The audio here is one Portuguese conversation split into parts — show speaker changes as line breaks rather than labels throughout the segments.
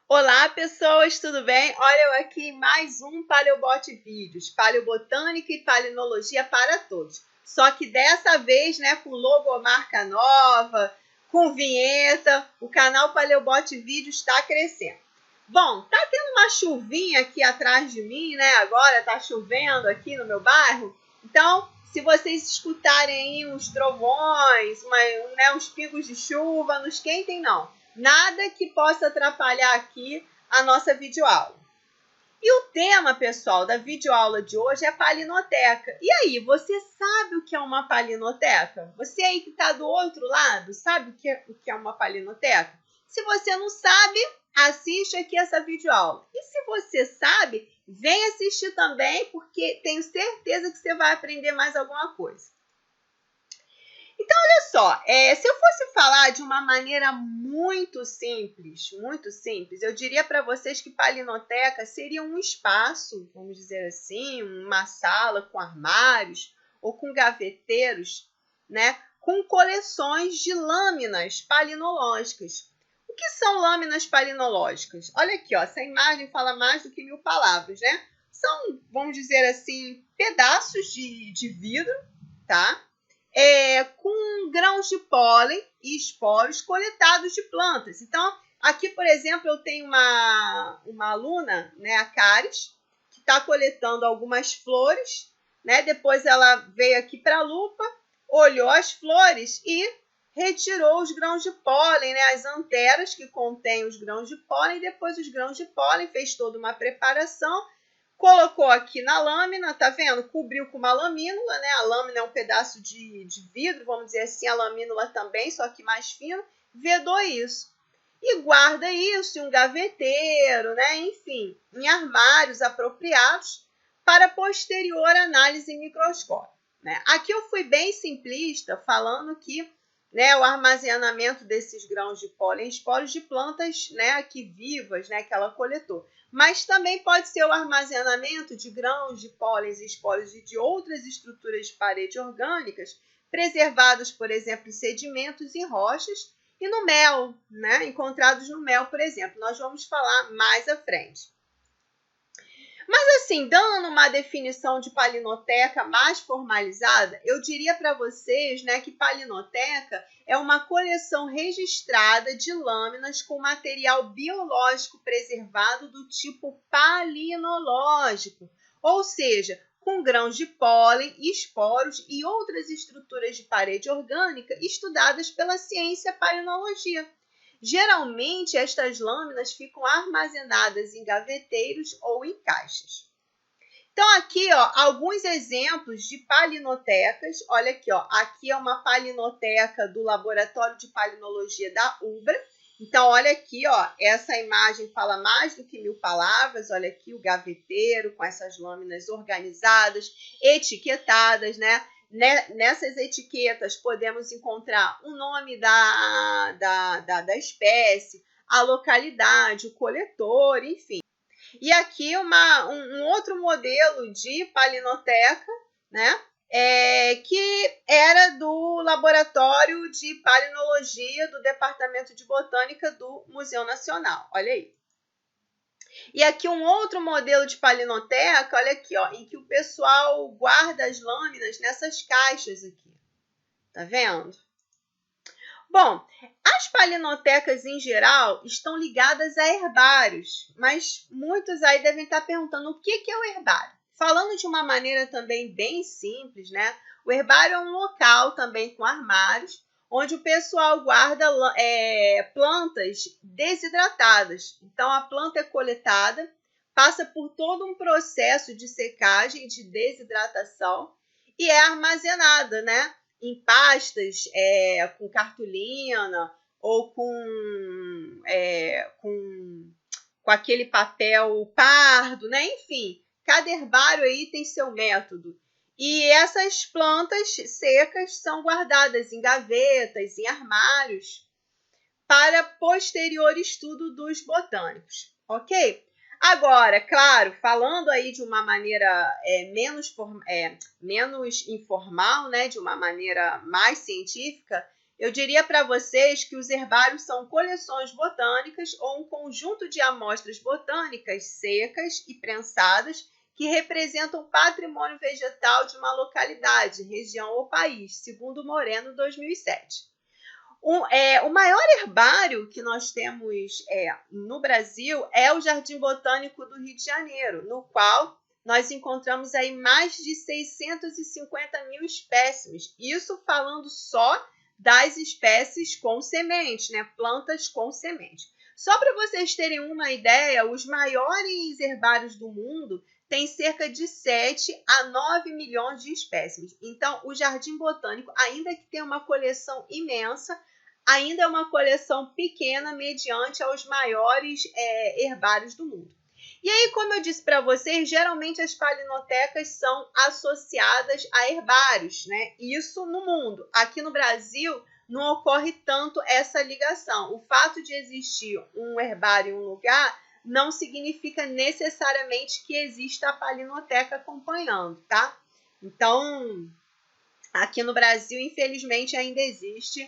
Olá, pessoas, tudo bem? Olha eu aqui em mais um Paleobot Vídeos, Paleobotânica e Palinologia para todos. Só que dessa vez, né, com logomarca nova, com vinheta, o canal Paleobot Vídeos está crescendo. Bom, tá tendo uma chuvinha aqui atrás de mim, né? Agora tá chovendo aqui no meu bairro. Então, se vocês escutarem aí uns trovões, uns pingos de chuva, não esquentem não. Nada que possa atrapalhar aqui a nossa videoaula. E o tema, pessoal, da videoaula de hoje é palinoteca. E aí, você sabe o que é uma palinoteca? Você aí que está do outro lado, sabe o que é uma palinoteca? Se você não sabe, assiste aqui essa videoaula. E se você sabe, vem assistir também, porque tenho certeza que você vai aprender mais alguma coisa. Então, olha só, se eu fosse falar de uma maneira muito simples, eu diria para vocês que palinoteca seria um espaço, vamos dizer assim, uma sala com armários ou com gaveteiros, né, com coleções de lâminas palinológicas. O que são lâminas palinológicas? Olha aqui, ó, essa imagem fala mais do que 1000 palavras, né? São, vamos dizer assim, pedaços de vidro, tá? Com grãos de pólen e esporos coletados de plantas. Então, aqui, por exemplo, eu tenho uma aluna, né, a Caris, que está coletando algumas flores, né? Depois ela veio aqui para a lupa, olhou as flores e retirou os grãos de pólen, né, as anteras que contêm os grãos de pólen, e depois os grãos de pólen, fez toda uma preparação, colocou aqui na lâmina, tá vendo? Cobriu com uma lamínula, né? A lâmina é um pedaço de vidro, vamos dizer assim, a lamínula também, só que mais fino. Vedou isso. E guarda isso em um gaveteiro, né? Enfim, em armários apropriados para posterior análise microscópica, né? Aqui eu fui bem simplista, falando que, né, o armazenamento desses grãos de pólen, esporos de plantas, né, aqui vivas, né, que ela coletou. Mas também pode ser o armazenamento de grãos de pólen e esporos e de outras estruturas de parede orgânicas, preservados, por exemplo, em sedimentos e rochas, e no mel, né, encontrados no mel, por exemplo. Nós vamos falar mais à frente. Mas assim, dando uma definição de palinoteca mais formalizada, eu diria para vocês, né, que palinoteca é uma coleção registrada de lâminas com material biológico preservado do tipo palinológico, ou seja, com grãos de pólen, esporos e outras estruturas de parede orgânica estudadas pela ciência palinologia. Geralmente, estas lâminas ficam armazenadas em gaveteiros ou em caixas. Então, aqui, ó, alguns exemplos de palinotecas. Olha aqui, ó, aqui é uma palinoteca do Laboratório de Palinologia da UBRA. Então, olha aqui, ó, essa imagem fala mais do que 1000 palavras. Olha aqui o gaveteiro com essas lâminas organizadas, etiquetadas, né? Nessas etiquetas podemos encontrar o nome da espécie, a localidade, o coletor, enfim. E aqui um outro modelo de palinoteca, né? Que era do Laboratório de Palinologia do Departamento de Botânica do Museu Nacional. Olha aí. E aqui um outro modelo de palinoteca, olha aqui, ó, em que o pessoal guarda as lâminas nessas caixas aqui. Tá vendo? Bom, as palinotecas em geral estão ligadas a herbários, mas muitos aí devem estar perguntando o que é o herbário. Falando de uma maneira também bem simples, né? O herbário é um local também com armários, onde o pessoal guarda plantas desidratadas. Então, a planta é coletada, passa por todo um processo de secagem e de desidratação e é armazenada, né, em pastas com cartolina ou com aquele papel pardo, né? Enfim, cada herbário aí tem seu método. E essas plantas secas são guardadas em gavetas, em armários, para posterior estudo dos botânicos, ok? Agora, claro, falando aí de uma maneira menos informal, né, de uma maneira mais científica, Eu diria para vocês que os herbários são coleções botânicas ou um conjunto de amostras botânicas secas e prensadas que representam o patrimônio vegetal de uma localidade, região ou país, segundo Moreno, 2007. O maior herbário que nós temos no Brasil é o Jardim Botânico do Rio de Janeiro, no qual nós encontramos aí mais de 650 mil espécimes. Isso falando só das espécies com semente, né? Plantas com semente. Só para vocês terem uma ideia, os maiores herbários do mundo têm cerca de 7 a 9 milhões de espécimes. Então, o Jardim Botânico, ainda que tenha uma coleção imensa, ainda é uma coleção pequena mediante aos maiores herbários do mundo. E aí, como eu disse para vocês, geralmente as palinotecas são associadas a herbários, né? Isso no mundo. Aqui no Brasil não ocorre tanto essa ligação. O fato de existir um herbário em um lugar não significa necessariamente que exista a palinoteca acompanhando, tá? Então, aqui no Brasil, infelizmente, ainda existe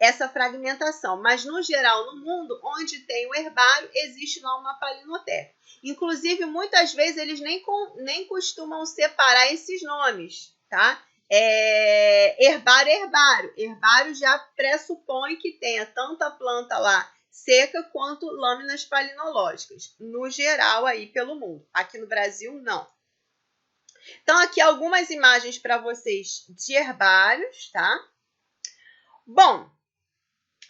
essa fragmentação, mas no geral no mundo, onde tem o herbário, existe lá uma palinoteca. Inclusive, muitas vezes eles nem costumam separar esses nomes, tá? Herbário é herbário. Herbário já pressupõe que tenha tanto a planta lá seca quanto lâminas palinológicas, no geral aí pelo mundo. Aqui no Brasil, não. Então, aqui algumas imagens para vocês de herbários, tá? Bom,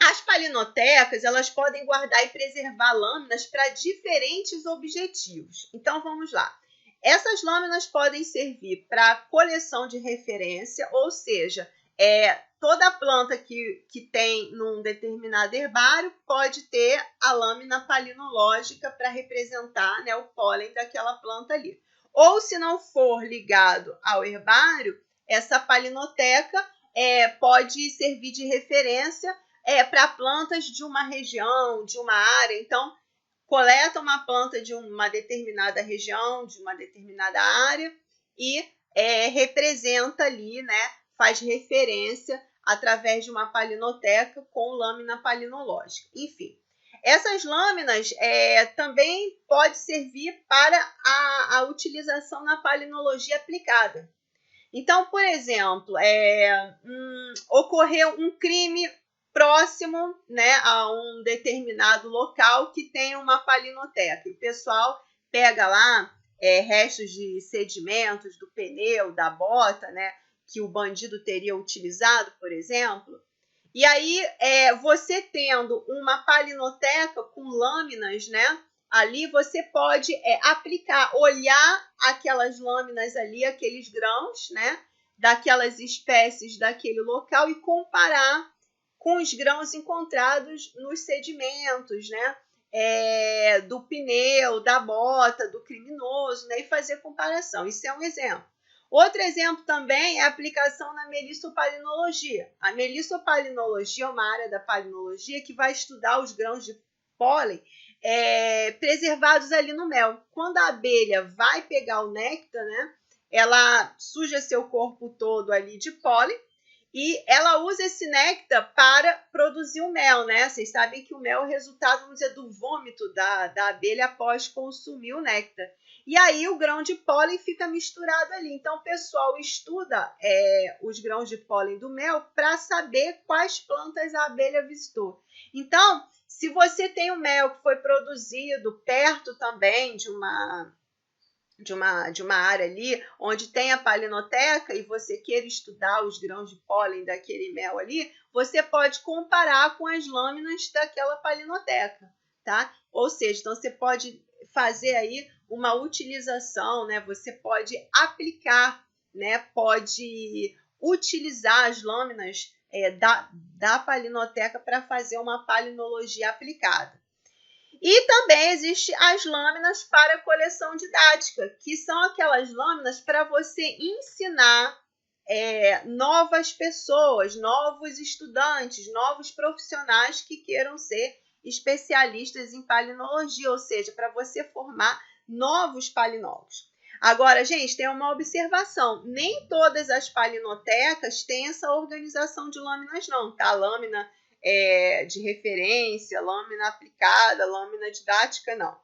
as palinotecas, elas podem guardar e preservar lâminas para diferentes objetivos. Então, vamos lá. Essas lâminas podem servir para coleção de referência, ou seja, toda planta que tem num determinado herbário pode ter a lâmina palinológica para representar, né, o pólen daquela planta ali. Ou, se não for ligado ao herbário, essa palinoteca pode servir de referência para plantas de uma região, de uma área. Então, coleta uma planta de uma determinada região, de uma determinada área e representa ali, né, faz referência através de uma palinoteca com lâmina palinológica. Enfim, essas lâminas também pode servir para a utilização na palinologia aplicada. Então, por exemplo, ocorreu um crime próximo, né, a um determinado local que tem uma palinoteca. O pessoal pega lá restos de sedimentos do pneu, da bota, né, que o bandido teria utilizado, por exemplo. E aí, você tendo uma palinoteca com lâminas, né, ali você pode aplicar, olhar aquelas lâminas ali, aqueles grãos, né, daquelas espécies daquele local e comparar com os grãos encontrados nos sedimentos, né, do pneu, da bota, do criminoso, né, e fazer comparação. Isso é um exemplo. Outro exemplo também é a aplicação na melissopalinologia. A melissopalinologia é uma área da palinologia que vai estudar os grãos de pólen preservados ali no mel. Quando a abelha vai pegar o néctar, né, ela suja seu corpo todo ali de pólen e ela usa esse néctar para produzir o mel, né? Vocês sabem que o mel é o resultado, vamos dizer, do vômito da abelha após consumir o néctar. E aí o grão de pólen fica misturado ali. Então o pessoal estuda os grãos de pólen do mel para saber quais plantas a abelha visitou. Então, se você tem o mel que foi produzido perto também de uma área ali, onde tem a palinoteca e você queira estudar os grãos de pólen daquele mel ali, você pode comparar com as lâminas daquela palinoteca, tá? Ou seja, então você pode fazer aí uma utilização, né? Você pode aplicar, né? Pode utilizar as lâminas da palinoteca para fazer uma palinologia aplicada. E também existem as lâminas para coleção didática, que são aquelas lâminas para você ensinar novas pessoas, novos estudantes, novos profissionais que queiram ser especialistas em palinologia, ou seja, para você formar novos palinólogos. Agora, gente, tem uma observação. Nem todas as palinotecas têm essa organização de lâminas, não, tá? Lâmina de referência, lâmina aplicada, lâmina didática, não.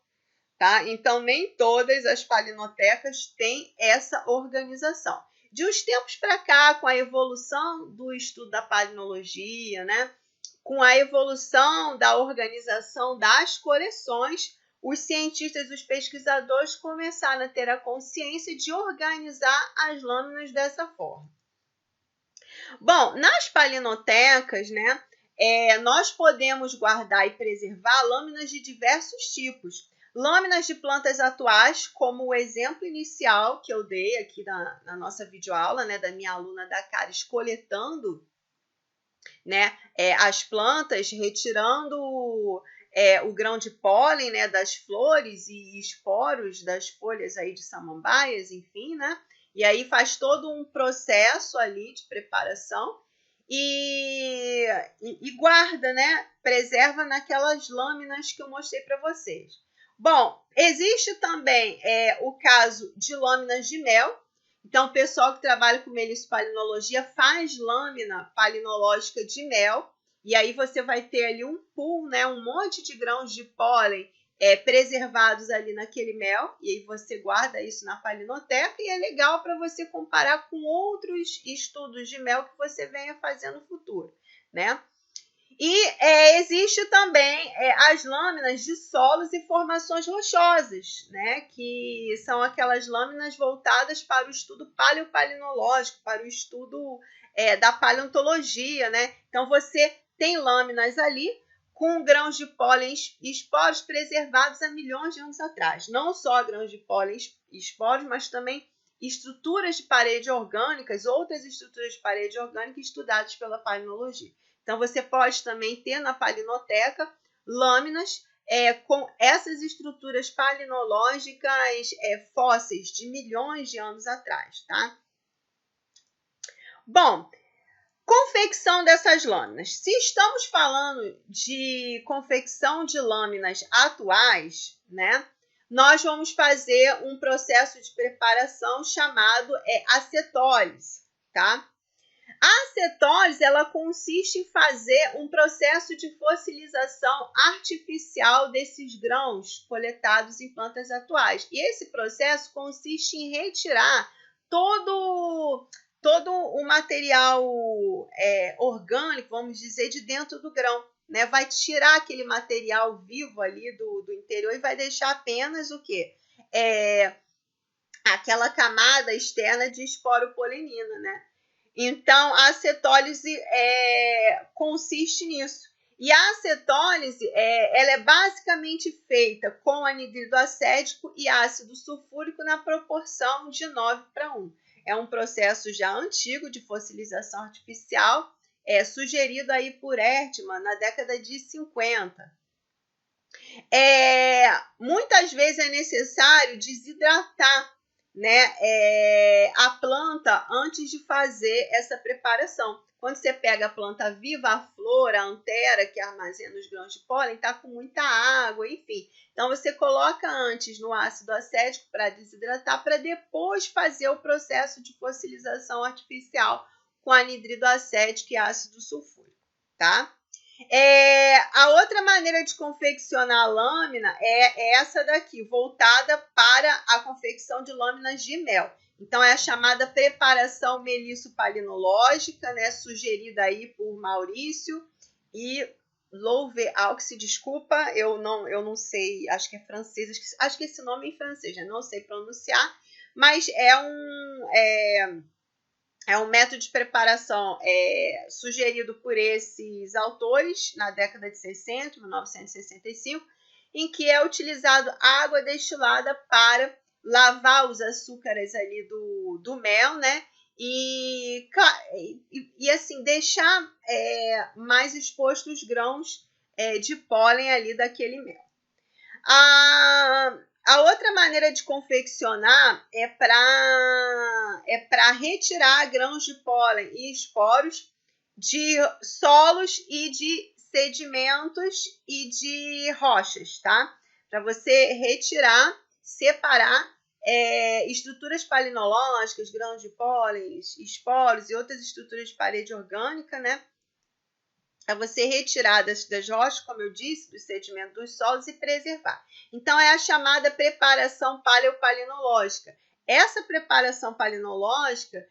Tá? Então, nem todas as palinotecas têm essa organização. De uns tempos para cá, com a evolução do estudo da palinologia, né? Com a evolução da organização das coleções, os cientistas, os pesquisadores começaram a ter a consciência de organizar as lâminas dessa forma. Bom, nas palinotecas, né, nós podemos guardar e preservar lâminas de diversos tipos. Lâminas de plantas atuais, como o exemplo inicial que eu dei aqui na nossa videoaula, né, da minha aluna da Caris, coletando, né, as plantas, retirando o grão de pólen, né, das flores e esporos das folhas aí de samambaias, enfim, né? E aí faz todo um processo ali de preparação e guarda, né? Preserva naquelas lâminas que eu mostrei para vocês. Bom, existe também o caso de lâminas de mel. Então, o pessoal que trabalha com melissopalinologia faz lâmina palinológica de mel. E aí você vai ter ali um pool, né, um monte de grãos de pólen preservados ali naquele mel. E aí você guarda isso na palinoteca e é legal para você comparar com outros estudos de mel que você venha fazer no futuro, né? E existe também as lâminas de solos e formações rochosas, né? Que são aquelas lâminas voltadas para o estudo paleopalinológico, para o estudo da paleontologia, né? Então, você tem lâminas ali com grãos de pólen e esporos preservados há milhões de anos atrás. Não só grãos de pólen e esporos, mas também estruturas de parede orgânicas, outras estruturas de parede orgânica estudadas pela paleontologia. Então, você pode também ter na palinoteca lâminas com essas estruturas palinológicas fósseis de milhões de anos atrás, tá? Bom, confecção dessas lâminas. Se estamos falando de confecção de lâminas atuais, né, nós vamos fazer um processo de preparação chamado acetólise, tá? A acetólise, ela consiste em fazer um processo de fossilização artificial desses grãos coletados em plantas atuais. E esse processo consiste em retirar todo o material orgânico, vamos dizer, de dentro do grão, né? Vai tirar aquele material vivo ali do interior e vai deixar apenas o quê? Aquela camada externa de esporopolenina, né? Então, a acetólise consiste nisso. E a acetólise ela é basicamente feita com anidrido acético e ácido sulfúrico na proporção de 9:1. É um processo já antigo de fossilização artificial, sugerido aí por Ertmann na década de 50. Muitas vezes é necessário desidratar, né, a planta antes de fazer essa preparação. Quando você pega a planta viva, a flor, a antera, que armazena os grãos de pólen, está com muita água, enfim. Então, você coloca antes no ácido acético para desidratar, para depois fazer o processo de fossilização artificial com anidrido acético e ácido sulfúrico, tá? A outra maneira de confeccionar a lâmina é essa daqui, voltada para a confecção de lâminas de mel. Então, é a chamada preparação melissopalinologica, né, sugerida aí por Maurício e Louvet-Aux, desculpa, eu não sei, acho que é francês, acho que esse nome é em francês, né, não sei pronunciar, mas é um método de preparação sugerido por esses autores na década de 60, 1965, em que é utilizado água destilada para lavar os açúcares ali do mel, né? E assim, deixar mais expostos os grãos de pólen ali daquele mel. A outra maneira de confeccionar é para retirar grãos de pólen e esporos de solos e de sedimentos e de rochas, tá? Para você retirar, separar estruturas palinológicas, grãos de pólen, esporos e outras estruturas de parede orgânica, né? Para você retirar das rochas, como eu disse, do sedimento dos solos e preservar. Então, é a chamada preparação paleopalinológica. Essa preparação palinológica,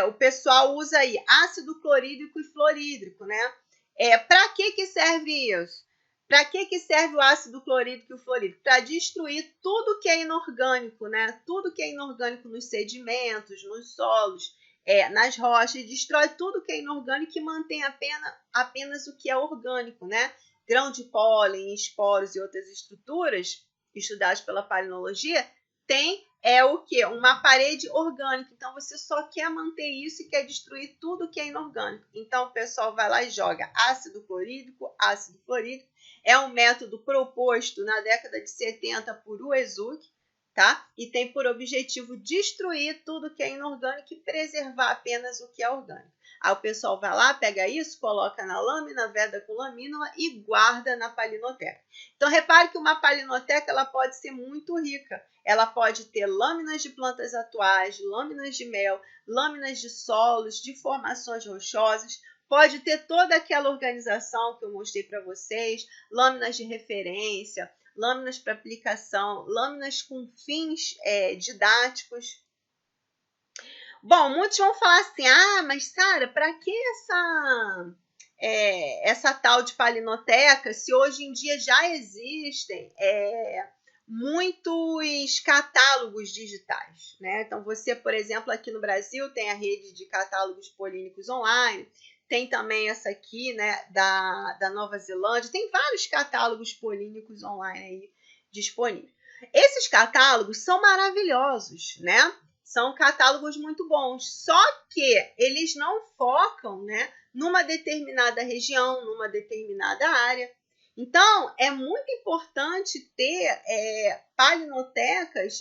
o pessoal usa aí ácido clorídrico e fluorídrico, né? Para que serve isso? Para que serve o ácido clorídrico e o fluorídrico? Para destruir tudo que é inorgânico, né? Tudo que é inorgânico nos sedimentos, nos solos, nas rochas, destrói tudo que é inorgânico e mantém apenas o que é orgânico, né? Grão de pólen, esporos e outras estruturas estudadas pela palinologia tem o que? Uma parede orgânica. Então, você só quer manter isso e quer destruir tudo que é inorgânico. Então, o pessoal vai lá e joga ácido clorídrico, ácido fluorídrico. É um método proposto na década de 70 por Uezuki, tá? E tem por objetivo destruir tudo que é inorgânico e preservar apenas o que é orgânico. Aí o pessoal vai lá, pega isso, coloca na lâmina, veda com lamínula e guarda na palinoteca. Então, repare que uma palinoteca ela pode ser muito rica. Ela pode ter lâminas de plantas atuais, lâminas de mel, lâminas de solos, de formações rochosas. Pode ter toda aquela organização que eu mostrei para vocês, lâminas de referência, lâminas para aplicação, lâminas com fins didáticos. Bom, muitos vão falar assim, mas Sara, para que essa tal de palinoteca, se hoje em dia já existem muitos catálogos digitais, né? Então, você, por exemplo, aqui no Brasil tem a rede de catálogos polínicos online, tem também essa aqui, né, da Nova Zelândia, tem vários catálogos polínicos online aí disponíveis. Esses catálogos são maravilhosos, né? São catálogos muito bons, só que eles não focam, né, numa determinada região, numa determinada área. Então, é muito importante ter palinotecas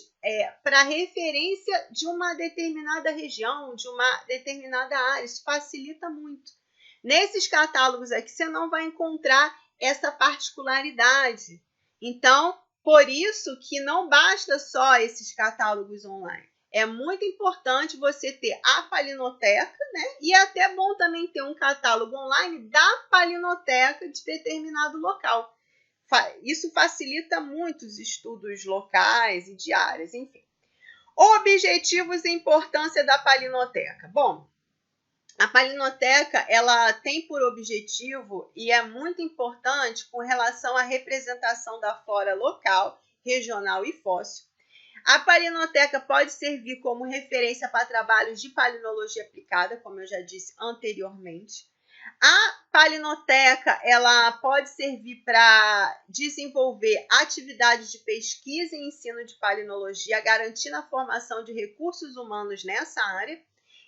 para referência de uma determinada região, de uma determinada área. Isso facilita muito. Nesses catálogos aqui, você não vai encontrar essa particularidade. Então, por isso que não basta só esses catálogos online. É muito importante você ter a palinoteca, né? E é até bom também ter um catálogo online da palinoteca de determinado local. Isso facilita muito os estudos locais e de áreas, enfim. Objetivos e importância da palinoteca. Bom, a palinoteca ela tem por objetivo e é muito importante com relação à representação da flora local, regional e fóssil. A palinoteca pode servir como referência para trabalhos de palinologia aplicada, como eu já disse anteriormente. A palinoteca ela pode servir para desenvolver atividades de pesquisa e ensino de palinologia, garantindo a formação de recursos humanos nessa área.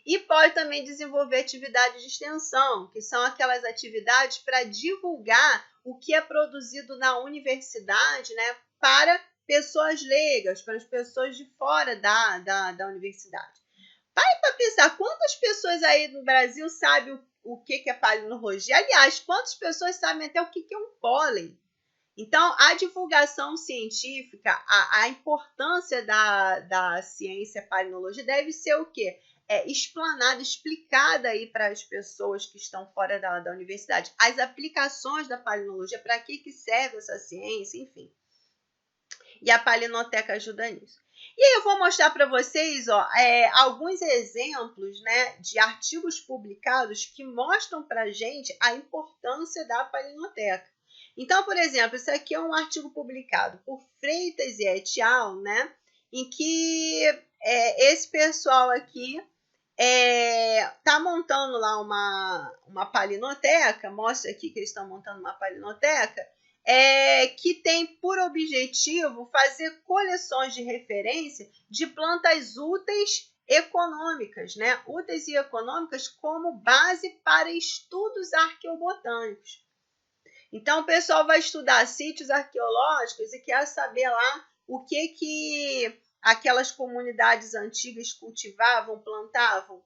E pode também desenvolver atividades de extensão, que são aquelas atividades para divulgar o que é produzido na universidade, né, para pessoas leigas, para as pessoas de fora da universidade. Vai para pensar, quantas pessoas aí no Brasil sabem o que é palinologia? Aliás, quantas pessoas sabem até o que é um pólen? Então, a divulgação científica, a importância da ciência palinologia deve ser o quê? Explanada, explicada aí para as pessoas que estão fora da universidade. As aplicações da palinologia, para que serve essa ciência, enfim. E a palinoteca ajuda nisso. E aí eu vou mostrar para vocês alguns exemplos, né, de artigos publicados que mostram para a gente a importância da palinoteca. Então, por exemplo, isso aqui é um artigo publicado por Freitas e et al., né, em que esse pessoal aqui está montando lá uma palinoteca, mostra aqui que eles estão montando uma palinoteca, que tem por objetivo fazer coleções de referência de plantas úteis econômicas, né? Úteis e econômicas como base para estudos arqueobotânicos. Então, o pessoal vai estudar sítios arqueológicos e quer saber lá o que aquelas comunidades antigas cultivavam, plantavam.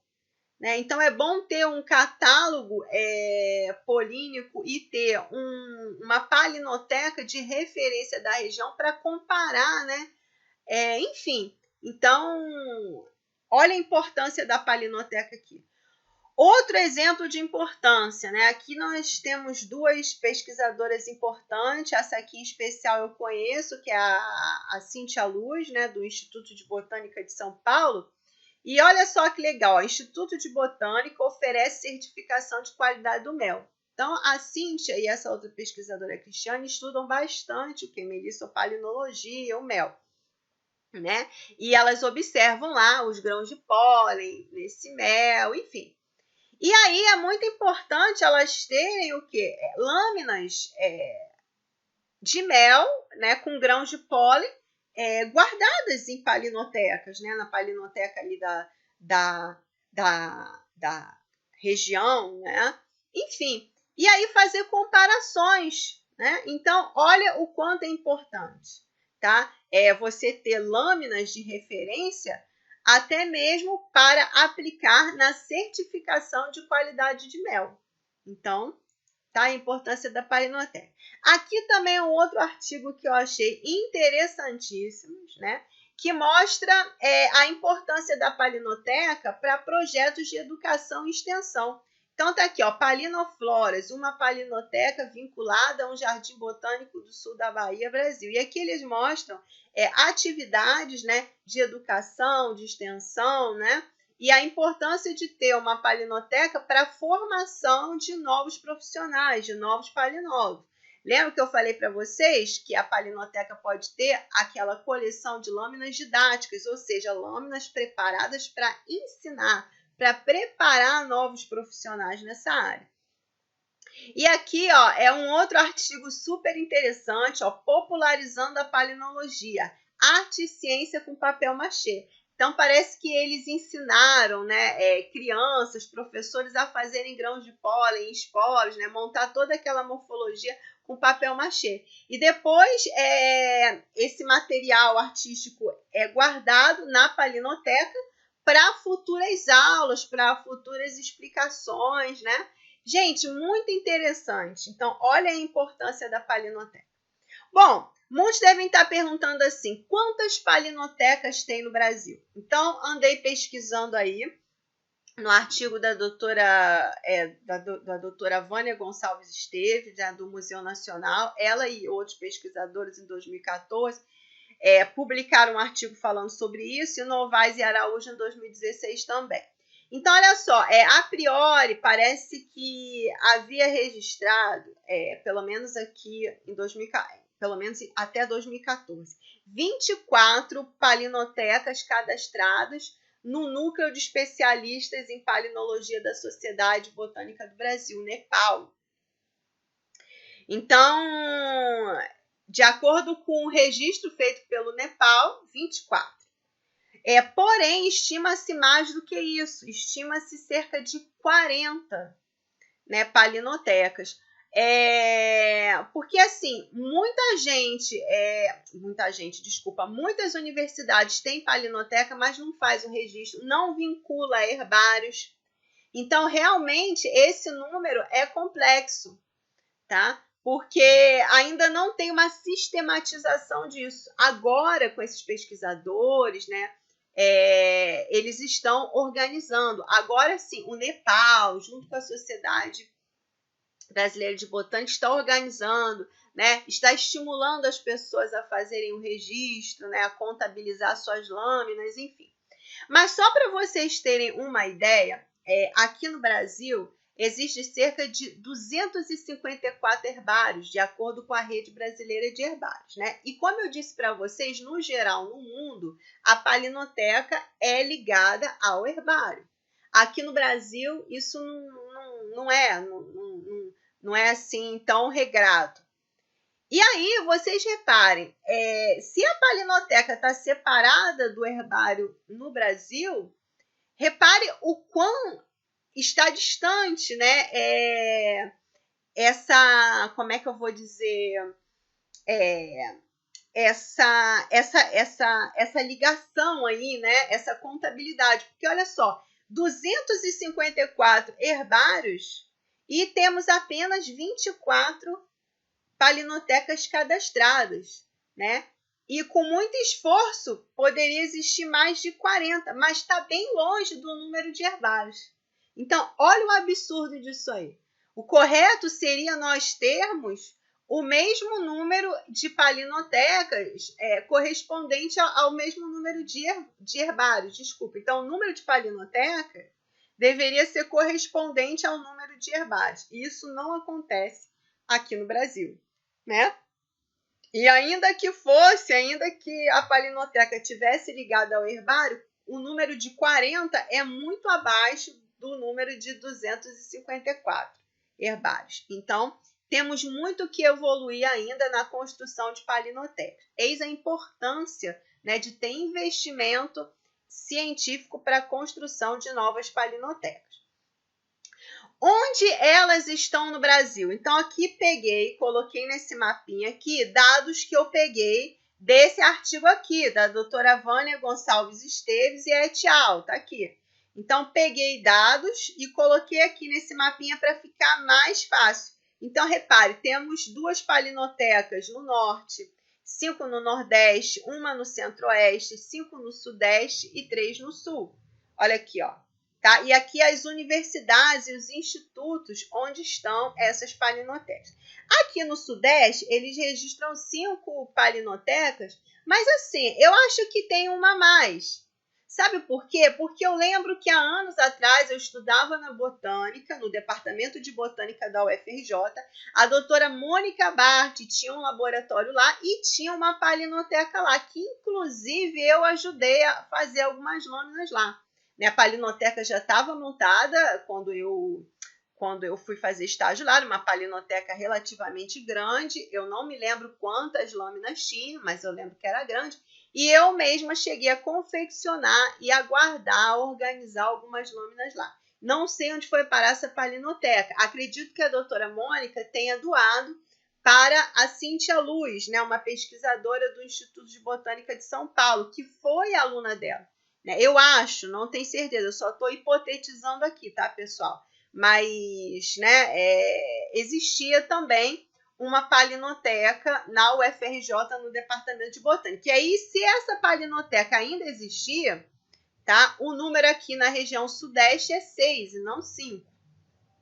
Né? Então, é bom ter um catálogo polínico e ter uma palinoteca de referência da região para comparar, né? Enfim, Então, olha a importância da palinoteca aqui. Outro exemplo de importância, né? Aqui nós temos duas pesquisadoras importantes, essa aqui em especial eu conheço, que é a Cíntia Luz, né, do Instituto de Botânica de São Paulo. E olha só que legal, o Instituto de Botânica oferece certificação de qualidade do mel. Então, a Cíntia e essa outra pesquisadora, a Cristiane, estudam bastante o que? Melissopalinologia, o mel. Né? E elas observam lá os grãos de pólen nesse mel, enfim. E aí é muito importante elas terem o quê? Lâminas de mel, né, com grãos de pólen guardadas em palinotecas, né, na palinoteca ali da região, né? Enfim, e aí fazer comparações, né? Então, olha o quanto é importante, tá? Você ter lâminas de referência até mesmo para aplicar na certificação de qualidade de mel. Então, tá? A importância da palinoteca. Aqui também é um outro artigo que eu achei interessantíssimo, né? Que mostra a importância da palinoteca para projetos de educação e extensão. Então, tá aqui, ó, Palinofloras, uma palinoteca vinculada a um jardim botânico do sul da Bahia, Brasil. E aqui eles mostram atividades, né, de educação, de extensão, né? E a importância de ter uma palinoteca para a formação de novos profissionais, de novos palinólogos. Lembra que eu falei para vocês que a palinoteca pode ter aquela coleção de lâminas didáticas, ou seja, lâminas preparadas para ensinar, para preparar novos profissionais nessa área. E aqui, ó, é um outro artigo super interessante, ó, popularizando a palinologia, arte e ciência com papel machê. Então, parece que eles ensinaram, né, crianças, professores a fazerem grãos de pólen, esporos, né, montar toda aquela morfologia com papel machê. E depois, esse material artístico é guardado na palinoteca para futuras aulas, para futuras explicações, né? Gente, muito interessante. Então, olha a importância da palinoteca. Bom, muitos devem estar perguntando assim, quantas palinotecas tem no Brasil? Então, andei pesquisando aí no artigo da doutora Vânia Gonçalves Esteves, do Museu Nacional. Ela e outros pesquisadores em 2014 publicaram um artigo falando sobre isso, e Novaes e Araújo em 2016 também. Então, olha só, a priori, parece que havia registrado, pelo menos aqui em 2014, pelo menos até 2014, 24 palinotecas cadastradas no Núcleo de Especialistas em Palinologia da Sociedade Botânica do Brasil, NEPAL. Então, de acordo com o registro feito pelo NEPAL, 24. Porém, estima-se mais do que isso, estima-se cerca de 40, né, palinotecas. Porque, assim, muitas universidades têm palinoteca, mas não faz o registro, não vincula a herbários. Então, realmente, esse número é complexo, tá? Porque ainda não tem uma sistematização disso. Agora, com esses pesquisadores, né, eles estão organizando. Agora sim, o NEPAL, junto com a Sociedade Brasileira de Botânica, está organizando, né, está estimulando as pessoas a fazerem o registro, né, a contabilizar suas lâminas, enfim. Mas só para vocês terem uma ideia, aqui no Brasil existe cerca de 254 herbários, de acordo com a Rede Brasileira de Herbários, né? E como eu disse para vocês, no geral, no mundo, a palinoteca é ligada ao herbário. Aqui no Brasil, isso não é assim tão regrado. E aí, vocês reparem, se a palinoteca está separada do herbário no Brasil, repare o quão está distante, né? Como é que eu vou dizer? Essa ligação aí, né? Essa contabilidade. Porque olha só, 254 herbários e temos apenas 24 palinotecas cadastradas, né? E com muito esforço, poderia existir mais de 40, mas está bem longe do número de herbários. Então, olha o absurdo disso aí. O correto seria nós termos o mesmo número de palinotecas correspondente ao mesmo número de herbários. Desculpa. Então, o número de palinoteca deveria ser correspondente ao número de herbários. Isso não acontece aqui no Brasil, né? E ainda que a palinoteca tivesse ligada ao herbário, o número de 40 é muito abaixo do número de 254 herbários. Então, temos muito que evoluir ainda na construção de palinotecas. Eis a importância, né, de ter investimento científico para a construção de novas palinotecas. Onde elas estão no Brasil? Então, aqui coloquei nesse mapinha aqui dados que eu peguei desse artigo aqui, da doutora Vânia Gonçalves Esteves e et al. Tá aqui. Então, peguei dados e coloquei aqui nesse mapinha para ficar mais fácil. Então, repare, temos 2 palinotecas no norte, 5 no nordeste, 1 no centro-oeste, 5 no sudeste e 3 no sul. Olha aqui, ó. Tá? E aqui as universidades e os institutos onde estão essas palinotecas. Aqui no Sudeste, eles registram 5 palinotecas, mas assim, eu acho que tem uma a mais. Sabe por quê? Porque eu lembro que há anos atrás eu estudava na Botânica, no Departamento de Botânica da UFRJ, a doutora Mônica Bart tinha um laboratório lá e tinha uma palinoteca lá, que inclusive eu ajudei a fazer algumas lâminas lá. A palinoteca já estava montada quando eu fui fazer estágio lá, uma palinoteca relativamente grande. Eu não me lembro quantas lâminas tinha, mas eu lembro que era grande. E eu mesma cheguei a confeccionar e a guardar, a organizar algumas lâminas lá. Não sei onde foi parar essa palinoteca. Acredito que a doutora Mônica tenha doado para a Cíntia Luz, né, uma pesquisadora do Instituto de Botânica de São Paulo, que foi aluna dela. Eu acho, não tenho certeza, eu só estou hipotetizando aqui, tá, pessoal? Mas, né, existia também uma palinoteca na UFRJ, no Departamento de Botânica. E aí, se essa palinoteca ainda existia, tá? O número aqui na região sudeste é 6 e não 5,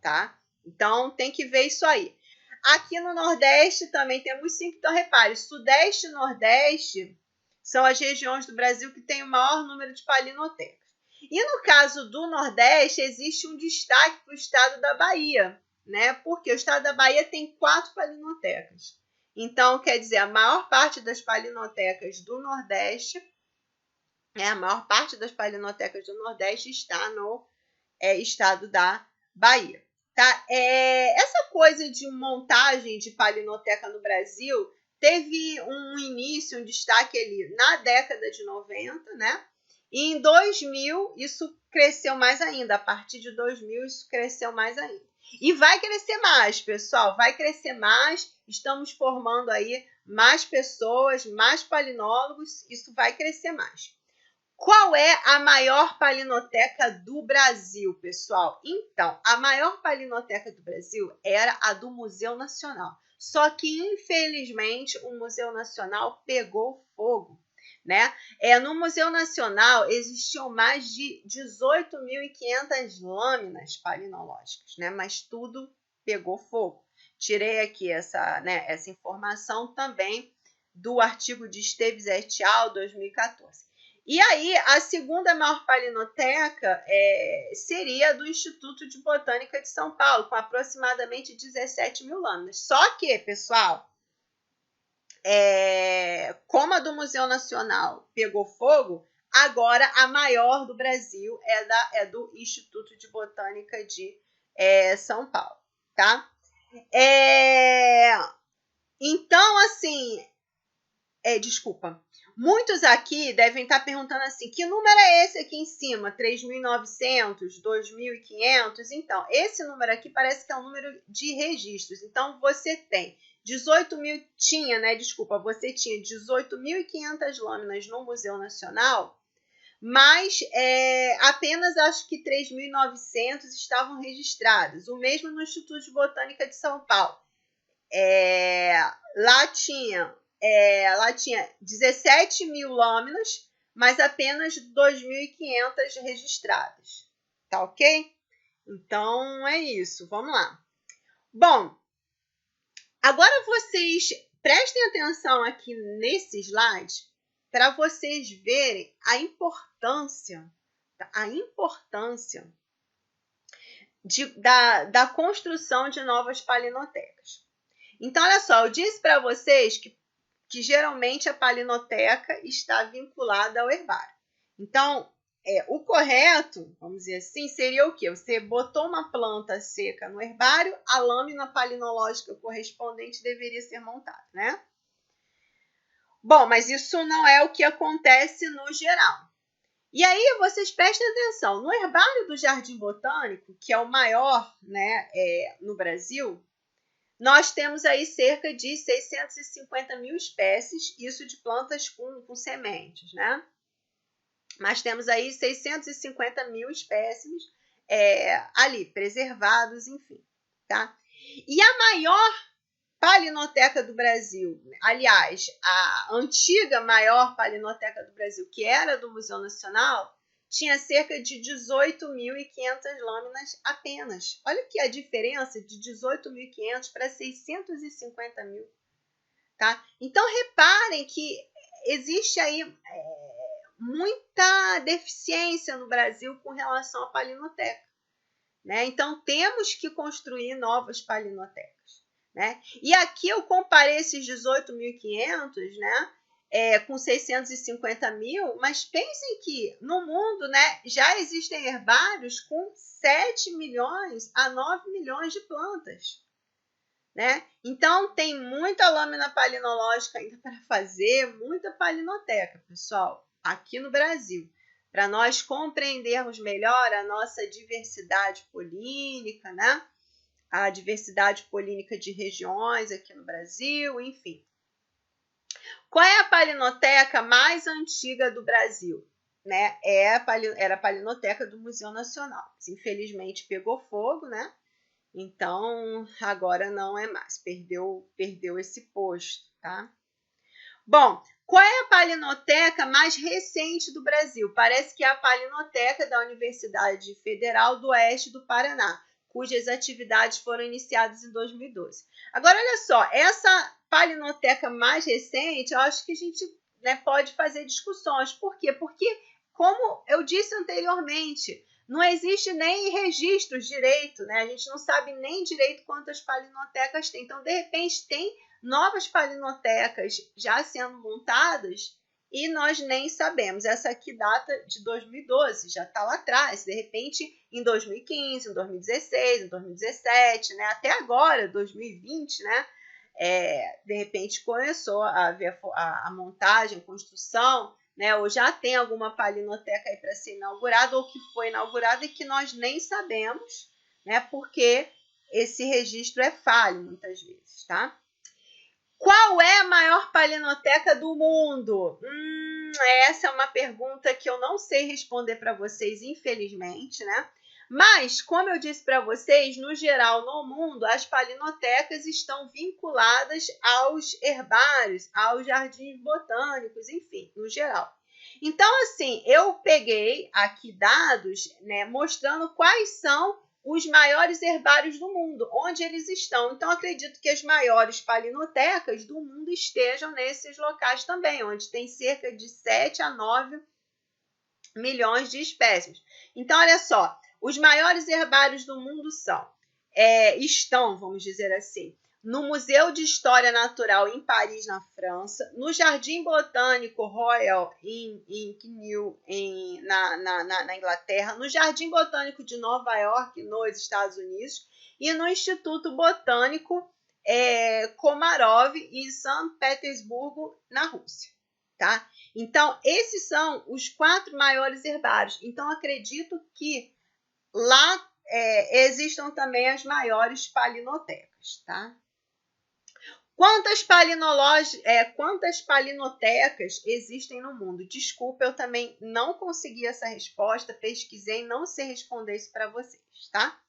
tá? Então, tem que ver isso aí. Aqui no Nordeste também temos 5, então repare, Sudeste e Nordeste são as regiões do Brasil que têm o maior número de palinotecas. E no caso do Nordeste, existe um destaque para o estado da Bahia, né? Porque o estado da Bahia tem 4 palinotecas. Então, quer dizer, a maior parte das palinotecas do Nordeste, a maior parte das palinotecas do Nordeste está no estado da Bahia. Tá? Essa coisa de montagem de palinoteca no Brasil teve um início, um destaque ali na década de 90, né? E em 2000 isso cresceu mais ainda. A partir de 2000 isso cresceu mais ainda. E vai crescer mais, pessoal, vai crescer mais. Estamos formando aí mais pessoas, mais palinólogos, isso vai crescer mais. Qual é a maior palinoteca do Brasil, pessoal? Então, a maior palinoteca do Brasil era a do Museu Nacional. Só que, infelizmente, o Museu Nacional pegou fogo, né? No Museu Nacional existiam mais de 18.500 lâminas palinológicas, né? Mas tudo pegou fogo. Tirei aqui essa informação também do artigo de Esteves et al. 2014. E aí, a segunda maior palinoteca seria a do Instituto de Botânica de São Paulo, com aproximadamente 17 mil lâminas. Só que, pessoal, como a do Museu Nacional pegou fogo, agora a maior do Brasil é do Instituto de Botânica de São Paulo, tá? Então, assim, desculpa. Muitos aqui devem estar perguntando assim, que número é esse aqui em cima? 3.900, 2.500? Então, esse número aqui parece que é um número de registros. Então, você tem 18.000, você tinha 18.500 lâminas no Museu Nacional, mas apenas acho que 3.900 estavam registradas. O mesmo no Instituto de Botânica de São Paulo. Lá tinha Ela tinha 17 mil lâminas, mas apenas 2.500 registradas. Tá ok? Então, é isso. Vamos lá. Bom, agora vocês prestem atenção aqui nesse slide para vocês verem a importância da construção de novas palinotecas. Então, olha só, eu disse para vocês que geralmente a palinoteca está vinculada ao herbário. Então, o correto, vamos dizer assim, seria o quê? Você botou uma planta seca no herbário, a lâmina palinológica correspondente deveria ser montada, né? Bom, mas isso não é o que acontece no geral. E aí, vocês prestem atenção, no herbário do Jardim Botânico, que é o maior, né, no Brasil, nós temos aí cerca de 650 mil espécies, isso de plantas com sementes, né? Mas temos aí 650 mil espécimes ali, preservados, enfim, tá? E a maior palinoteca do Brasil, aliás, a antiga maior palinoteca do Brasil, que era do Museu Nacional, tinha cerca de 18.500 lâminas apenas. Olha aqui a diferença de 18.500 para 650 mil. Tá? Então, reparem que existe aí muita deficiência no Brasil com relação à palinoteca. Né? Então, temos que construir novas palinotecas. Né? E aqui eu comparei esses 18.500, né? Com 650 mil, mas pensem que no mundo, né, já existem herbários com 7 milhões a 9 milhões de plantas. Né? Então, tem muita lâmina palinológica ainda para fazer, muita palinoteca, pessoal, aqui no Brasil, para nós compreendermos melhor a nossa diversidade polínica, né? A diversidade polínica de regiões aqui no Brasil, enfim. Qual é a palinoteca mais antiga do Brasil? Né? Era a palinoteca do Museu Nacional. Infelizmente pegou fogo, né? Então agora não é mais. Perdeu esse posto, tá? Bom, qual é a palinoteca mais recente do Brasil? Parece que é a palinoteca da Universidade Federal do Oeste do Paraná, cujas atividades foram iniciadas em 2012. Agora, olha só, essa palinoteca mais recente, eu acho que a gente, né, pode fazer discussões. Por quê? Porque, como eu disse anteriormente, não existe nem registros direito, né? A gente não sabe nem direito quantas palinotecas tem. Então, de repente, tem novas palinotecas já sendo montadas e nós nem sabemos. Essa aqui data de 2012, já está lá atrás. De repente, em 2015, em 2016, em 2017, né? Até agora, 2020, né? De repente começou a ver a montagem, a construção, né? Ou já tem alguma palinoteca aí para ser inaugurada ou que foi inaugurada e que nós nem sabemos, né? Porque esse registro é falho muitas vezes, tá? Qual é a maior palinoteca do mundo? Essa é uma pergunta que eu não sei responder para vocês, infelizmente, né? Mas, como eu disse para vocês, no geral, no mundo, as palinotecas estão vinculadas aos herbários, aos jardins botânicos, enfim, no geral. Então, assim, eu peguei aqui dados, né, mostrando quais são os maiores herbários do mundo, onde eles estão. Então, acredito que as maiores palinotecas do mundo estejam nesses locais também, onde tem cerca de 7 a 9 milhões de espécies. Então, olha só, os maiores herbários do mundo estão, vamos dizer assim, no Museu de História Natural em Paris, na França, no Jardim Botânico Royal em Kew, na Inglaterra, no Jardim Botânico de Nova York, nos Estados Unidos, e no Instituto Botânico Komarov, em São Petersburgo, na Rússia. Tá? Então, esses são os 4 maiores herbários. Então, acredito que lá existam também as maiores palinotecas. Tá? Quantas palinotecas existem no mundo? Desculpa, eu também não consegui essa resposta, pesquisei, não sei responder isso para vocês, tá?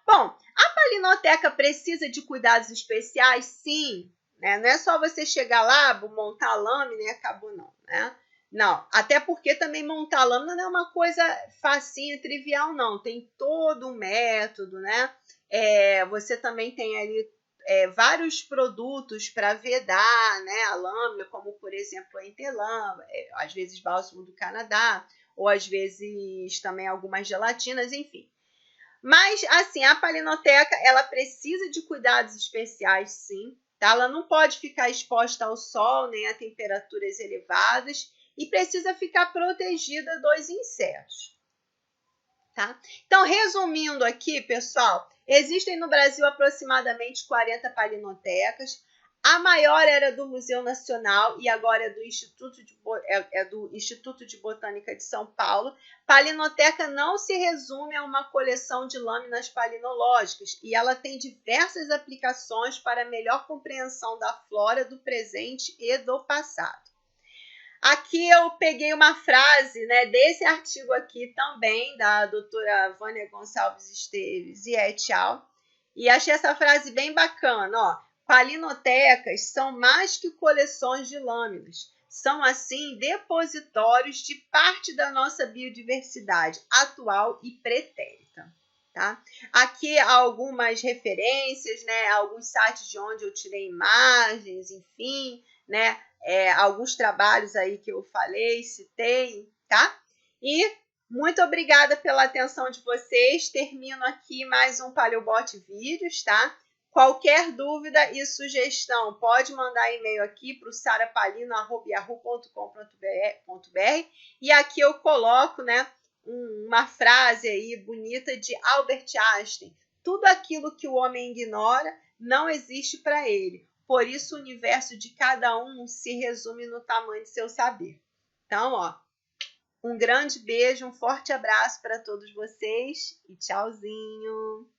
Bom, a palinoteca precisa de cuidados especiais? Sim, né? Não é só você chegar lá, montar a lâmina e acabou, não, né? Não, até porque também montar a lâmina não é uma coisa facinha, trivial, não. Tem todo um método, né? Você também tem ali vários produtos para vedar, né, a lâmina, como, por exemplo, a Entelã, às vezes bálsamo do Canadá, ou às vezes também algumas gelatinas, enfim. Mas, assim, a palinoteca, ela precisa de cuidados especiais, sim. Tá? Ela não pode ficar exposta ao sol nem a temperaturas elevadas e precisa ficar protegida dos insetos. Tá? Então, resumindo aqui, pessoal, existem no Brasil aproximadamente 40 palinotecas. A maior era do Museu Nacional e agora é do Instituto de Botânica de São Paulo. Palinoteca não se resume a uma coleção de lâminas palinológicas e ela tem diversas aplicações para melhor compreensão da flora do presente e do passado. Aqui eu peguei uma frase, né, desse artigo aqui também, da doutora Vânia Gonçalves Esteves e et al. E achei essa frase bem bacana, ó. Palinotecas são mais que coleções de lâminas. São, assim, depositórios de parte da nossa biodiversidade atual e pretérita. Tá? Aqui algumas referências, né, alguns sites de onde eu tirei imagens, enfim, né, alguns trabalhos aí que eu falei, citei, tá? E muito obrigada pela atenção de vocês. Termino aqui mais um Paleobot Vídeos, tá? Qualquer dúvida e sugestão, pode mandar e-mail aqui para o sarapalino@yahoo.com.br e aqui eu coloco, né, uma frase aí bonita de Albert Einstein. Tudo aquilo que o homem ignora não existe para ele. Por isso, o universo de cada um se resume no tamanho de seu saber. Então, ó, um grande beijo, um forte abraço para todos vocês e tchauzinho!